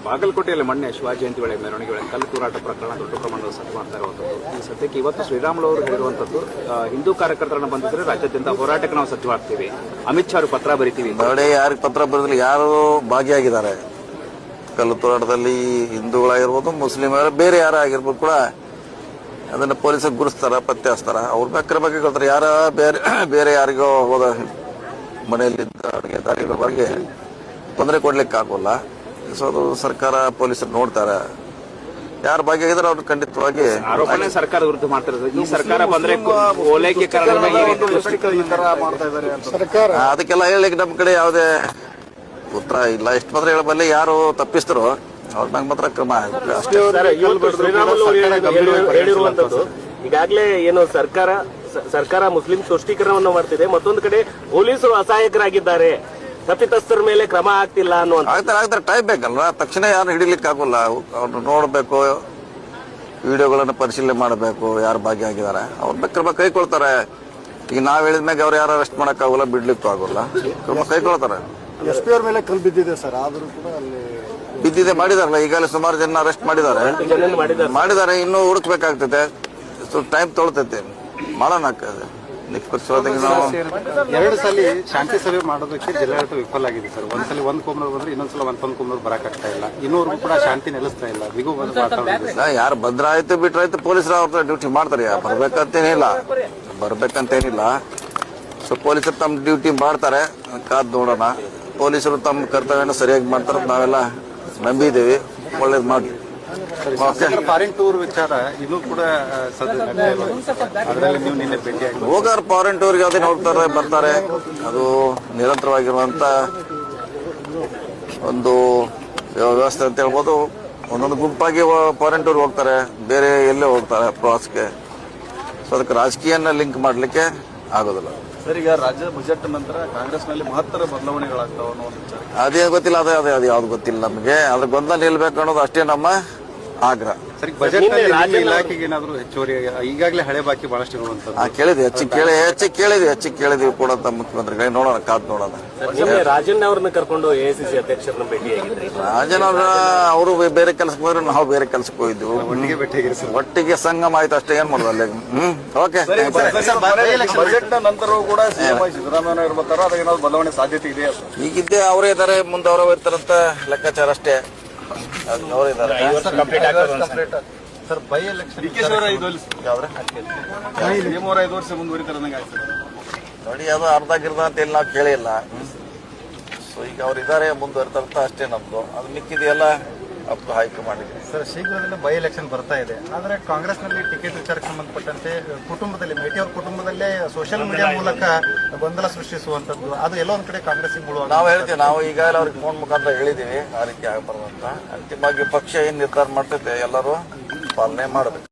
ಬಾಗಲಕೋಟೆಯಲ್ಲಿ ಮೊನ್ನೆ ಶಿವಾಜಿ ಜಯಂತಿ ವೇಳೆ ಮೆರವಣಿಗೆ ವೇಳೆ ಕಲ್ಲು ತೂರಾಟ ಪ್ರಕರಣ ದೊಡ್ಡ ಪ್ರಮಾಣದಲ್ಲಿ ಸದ್ದು ಮಾಡ್ತಾ ಇರುವಂಥದ್ದು. ಈ ಸದ್ಯಕ್ಕೆ ಇವತ್ತು ಶ್ರೀರಾಮುಲು ಅವರು ಹೇಳಿರುವಂಥದ್ದು, ಹಿಂದೂ ಕಾರ್ಯಕರ್ತರನ್ನ ಬಂದಿದ್ರೆ ರಾಜ್ಯಾದ್ಯಂತ ಹೋರಾಟಕ್ಕೆ ನಾವು ಸಜ್ಜು ಮಾಡ್ತೀವಿ, ಅಮಿತ್ ಶಾ ಅವರು ಪತ್ರ ಬರೀತೀವಿ. ಯಾರಿಗೆ ಪತ್ರ ಬರೆದಿಲ್ಲ, ಯಾರು ಭಾಗಿಯಾಗಿದ್ದಾರೆ ಕಲ್ಲು ತೂರಾಟದಲ್ಲಿ, ಹಿಂದೂಗಳಾಗಿರ್ಬೋದು, ಮುಸ್ಲಿಮರ, ಬೇರೆ ಯಾರೇ ಆಗಿರ್ಬೋದು ಕೂಡ ಅದನ್ನ ಪೊಲೀಸರು ಗುರುಸ್ತಾರ, ಪತ್ತೆ ಹಚ್ತಾರ. ಅವ್ರ ಬಗ್ಗೆ ಹೇಳ್ತಾರೆ. ಯಾರ ಬೇರೆ ಯಾರಿಗೋ ಹೋದ ಮನೆಯಲ್ಲಿದ್ದ ಅಡುಗೆ ದಾರಿಗಳ ಬಗ್ಗೆ ತೊಂದರೆ ಕೊಡ್ಲಿಕ್ಕೆ ಆಗೋಲ್ಲ. ಸೊ ಅದು ಸರ್ಕಾರ ಪೊಲೀಸರು ನೋಡ್ತಾರೆ. ಯಾರು ಭಾಗಿಯಾಗಿದ್ದಾರೆ ಅವ್ರು ಖಂಡಿತವಾಗಿ ಆರೋಪನೆ ಸರ್ಕಾರ ವಿರುದ್ಧ ಮಾಡ್ತಿರೋದು. ಈ ಸರ್ಕಾರ ಬಂದ್ರೆ ಓಲೈಕೆ ಅದಕ್ಕೆಲ್ಲ ಹೇಳಲಿಕ್ಕೆ ನಮ್ಮ ಕಡೆ ಯಾವುದೇ ಉತ್ತರ ಇಲ್ಲ. ಎಷ್ಟು ಮಾತ್ರ ಹೇಳಬಲ್ಲಿ, ಯಾರು ತಪ್ಪಿಸ್ತರೋ ಅವ್ರ ನಂಗೆ ಮಾತ್ರ ಕ್ರಮ ಹೇಳಿರುವಂತದ್ದು. ಈಗಾಗಲೇ ಏನು ಸರ್ಕಾರ ಮುಸ್ಲಿಂ ತುಷ್ಟೀಕರಣವನ್ನು ಮಾಡ್ತಿದೆ, ಮತ್ತೊಂದು ಕಡೆ ಪೊಲೀಸರು ಅಸಹಾಯಕರಾಗಿದ್ದಾರೆ, ತಪ್ಪಿತಸ್ಥರ ಮೇಲೆ ಕ್ರಮ ಆಗ್ತಿಲ್ಲ ಅನ್ನುವಂತ. ಆಗ್ತಾರೆ ಟೈಮ್ ಬೇಕಲ್ಲ, ತಕ್ಷಣ ಯಾರು ಹಿಡಿಲಿಕ್ಕೆ ಆಗೋಲ್ಲ. ಅವ್ರು ನೋಡ್ಬೇಕು, ವಿಡಿಯೋಗಳನ್ನು ಪರಿಶೀಲನೆ ಮಾಡಬೇಕು, ಯಾರು ಭಾಗಿಯಾಗಿದ್ದಾರೆ ಅವ್ರ ಕ್ರಮ ಕೈಕೊಳ್ತಾರೆ. ಈಗ ನಾವ್ ಹೇಳಿದ್ಮ್ಯಾಗ ಅವ್ರು ಯಾರು ಅರೆಸ್ಟ್ ಮಾಡಕ್ ಆಗೋಲ್ಲ, ಬಿಡ್ಲಿಕ್ಕೂ ಆಗೋಲ್ಲ, ಕ್ರಮ ಕೈಕೊಳ್ತಾರೆ. ಎಸ್ ಪಿ ಅವ್ರ ಮೇಲೆ ಕಲ್ಲು ಬಿದ್ದಿದೆ ಸರ್, ಆದ್ರೂ ಕೂಡ ಅಲ್ಲಿ ಬಿದ್ದಿದೆ. ಮಾಡಿದಾರಲ್ಲ, ಈಗಾಗಲೇ ಸುಮಾರು ಜನ ಅರೆಸ್ಟ್ ಮಾಡಿದ್ದಾರೆ. ಇನ್ನೂ ಹುಡುಕ್ಬೇಕಾಗ್ತದೆ, ಟೈಮ್ ತೊಗೊಳ್ತೈತೆ, ಮಾಡೋಣ. ನಿಷ್ಪಕ್ಷವಾಗಿ ನಾವು 2 ಸಲ ಶಾಂತಿ ಸಭೆ ಮಾಡೋದಕ್ಕೆ ಜಿಲ್ಲಾಡಳಿತ ವಿಫಲ ಆಗಿದೆ ಸರ್. ಒಂದ್ಸಲ ಒಂದ್ ಕುಮ್ನವ್ರು ಬಂದ್ರೆ ಇನ್ನೊಂದ್ಸಲ ಒಂದ್ ಕುಮ್ನವ್ರು ಬರಕಾಗ್ತಾ ಇಲ್ಲ. ಇನ್ನೂರು ಕೂಡ ಶಾಂತಿ ನೆಲೆಸ್ತಾ ಇಲ್ಲ. ಬಿಗು ಯಾರು ಭದ್ರಾಯ್ತು ಬಿಟ್ರಾಯ್ತು ಪೊಲೀಸರು ಅವ್ರ ಡ್ಯೂಟಿ ಮಾಡ್ತಾರೆ. ಬರ್ಬೇಕಂತೇನಿಲ್ಲ. ಸೊ ಪೊಲೀಸರು ತಮ್ಮ ಡ್ಯೂಟಿ ಮಾಡ್ತಾರೆ, ಕಾದ್ ನೋಡೋಣ. ಪೊಲೀಸರು ತಮ್ಮ ಕರ್ತವ್ಯನ ಸರಿಯಾಗಿ ಮಾಡ್ತಾರೆ, ನಾವೆಲ್ಲ ನಂಬಿದ್ದೀವಿ. ಒಳ್ಳೇದು ಮಾಡಿ. ಫಾರಿನ್ ಟೂರ್ ವಿಚಾರ ಇನ್ನೂ ಕೂಡ ಅದರಲ್ಲಿ ನೀವು ನಿನ್ನೆ ಭೇಟಿಯಾಗಿ ಹೋಗಾರ ಫಾರಿನ್ ಟೂರ್ಗೆ ಅದೇನು ಹೋಗ್ತಾರೆ, ಬರ್ತಾರೆ. ಅದು ನಿರಂತರವಾಗಿರುವಂತ ಒಂದು ವ್ಯವಸ್ಥೆ ಅಂತ ಹೇಳ್ಬೋದು. ಒಂದೊಂದು ಗುಂಪಾಗಿ ಫಾರಿನ್ ಟೂರ್ ಹೋಗ್ತಾರೆ, ಬೇರೆ ಎಲ್ಲೇ ಹೋಗ್ತಾರೆ ಪ್ರವಾಸಕ್ಕೆ. ಸೊ ಅದಕ್ಕೆ ರಾಜಕೀಯನ ಲಿಂಕ್ ಮಾಡ್ಲಿಕ್ಕೆ ಆಗೋದಿಲ್ಲ ಸರ್. ಈಗ ರಾಜ್ಯ ಬಜೆಟ್ ನಂತರ ಕಾಂಗ್ರೆಸ್ನಲ್ಲಿ ಮಹತ್ತರ ಬದಲಾವಣೆಗಳಾಗ್ತಾವ ಅನ್ನೋ ಒಂದು ವಿಚಾರ ಅದೇನು ಗೊತ್ತಿಲ್ಲ. ಅದು ಯಾವ್ದು ಗೊತ್ತಿಲ್ಲ ನಮಗೆ. ಅದ್ರ ಗೊಂದಲ ನಿಲ್ಬೇಕು ಅನ್ನೋದು ಅಷ್ಟೇ ನಮ್ಮ ಆಗ್ರಹ. ಸರಿ, ಬಜೆಟ್ ಇಲಾಖೆಗೆ ಏನಾದ್ರು ಹೆಚ್ಚುವರಿ ಈಗಾಗಲೇ ಹಳೆ ಬಾಕಿ ಬಹಳಷ್ಟು ಇರುವಂತದ್ದು ಕೇಳಿದ್ವಿ, ಹೆಚ್ಚಿಗೆ ಕೇಳಿದ್ವಿ ಕೂಡ ತಮ್ಮ ಮುಖ್ಯಮಂತ್ರಿಗಳಿಗೆ. ನೋಡೋಣ, ಕಾದ್ ನೋಡೋಣ. ರಾಜನ್ ಅವ್ರನ್ನ ಕರ್ಕೊಂಡು ಎಐಸಿಸಿ ಅಧ್ಯಕ್ಷರನ್ನ ಭೇಟಿಯಾಗಿದ್ರಿ. ರಾಜನ್ ಅವರು ಬೇರೆ ಕೆಲಸಕ್ಕೆ ಹೋದ್ರೆ ನಾವು ಬೇರೆ ಕೆಲಸಕ್ಕೆ ಹೋಗಿದ್ವಿ. ಒಟ್ಟಿಗೆ ಸಂಗಮ ಆಯ್ತು ಅಷ್ಟೇ. ಏನ್ ಮಾಡೋದು ಅಲ್ಲಿ. ಓಕೆ. ಬಜೆಟ್ ನಂತರ ಕೂಡ ಸಿದ್ದರಾಮಯ್ಯ ಇರ್ಬೇಕಾದ್ರೆ ಅದೇನಾದ್ರು ಬದಲಾವಣೆ ಸಾಧ್ಯತೆ ಇದೆ? ಈಗಿದ್ದೆ ಅವರೇ ಇದ್ದಾರೆ, ಮುಂದೆ ಅವರೇ ಇರ್ತಾರಂತ ಲೆಕ್ಕಾಚಾರ ಅಷ್ಟೇ. ಅವರಿದ್ದಾರೆ. ಸರ್, ಬೈ ಎಲೆಕ್ಷನ್ 5 ವರ್ಷ ಮುಂದುವರಿತಾರೆ ನೋಡಿ. ಅದು ಅರ್ಧ ಗಿರ್ದ ಅಂತ ಹೇಳಿ ನಾವು ಕೇಳಿಲ್ಲ. ಸೊ ಈಗ ಅವ್ರಿದ್ದಾರೆ, ಮುಂದುವರಿತಾರಂತ ಅಷ್ಟೇ ನಮ್ದು. ಅದು ಮಿಕ್ಕಿದೆಯಲ್ಲ ಅಪ್ ಟು ಹೈಕಮಾಂಡ್. ಸರ್, ಶೀಘ್ರದಲ್ಲೇ ಬೈ ಎಲೆಕ್ಷನ್ ಬರ್ತಾ ಇದೆ. ಆದ್ರೆ ಕಾಂಗ್ರೆಸ್ನಲ್ಲಿ ಟಿಕೆಟ್ ವಿಚಾರಕ್ಕೆ ಸಂಬಂಧಪಟ್ಟಂತೆ ಕುಟುಂಬದಲ್ಲಿ, ಮೇಟಿ ಅವ್ರ ಕುಟುಂಬದಲ್ಲಿ ಸೋಷಿಯಲ್ ಮೀಡಿಯಾ ಮೂಲಕ ಗೊಂದಲ ಸೃಷ್ಟಿಸುವಂತದ್ದು, ಅದು ಎಲ್ಲೋ ಒಂದ್ ಕಡೆ ಕಾಂಗ್ರೆಸ್ಗೆ ಮುಳುವ. ನಾವು ಹೇಳ್ತೀವಿ, ನಾವು ಈಗಾಗಲೇ ಅವ್ರಿಗೆ ಫೋನ್ ಮುಖಾಂತರ ಹೇಳಿದೀವಿ ಆ ರೀತಿ ಆಗಬಾರ್ದು ಅಂತ. ಅಂತಿಮವಾಗಿ ಪಕ್ಷ ಏನ್ ನಿರ್ಧಾರ ಮಾಡ್ತೈತೆ ಎಲ್ಲರೂ ಪಾಲನೆ ಮಾಡಬೇಕು.